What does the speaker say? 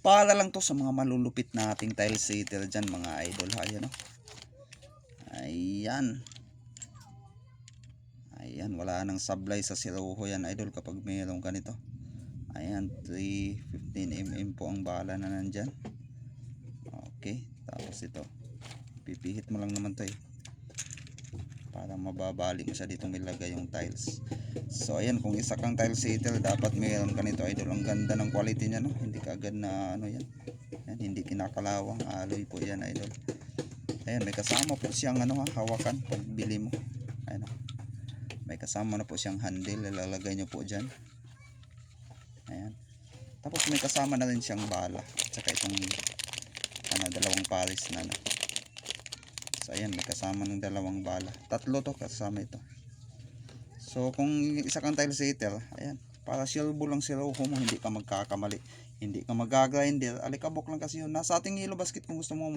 Para lang to sa mga malulupit nating tile setter dyan mga idol. Ayan o. Ayan. Ayan, wala nang sablay sa siruho yan idol kapag mayroong ganito. Ayan, 315 mm po ang bala na nandyan. Okay, tapos ito. Pipihit mo lang naman to para mababali mo siya dito nilagay yung tiles. So ayan, kung isa kang tile setter dapat mayroon ka nito idol. Ang ganda ng quality niya no, hindi kaagad na ano yan. Yan, hindi kinakalawang, alloy po yan idol. Ayan, may kasama po siyang ano hawakan pag bili mo. Ayan, may kasama na po siyang handle, ilalagay nyo po dyan. Ayan, tapos may kasama na rin siyang bala at saka itong dalawang palis na no. So ayan, may kasama ng dalawang bala, tatlo to kasama ito. So kung isa kang tile setter, ayan, para silbo lang siruho mo, hindi ka magkakamali, hindi ka magagrinder, alikabok lang kasi yun. Nasa ating yellow basket kung gusto mo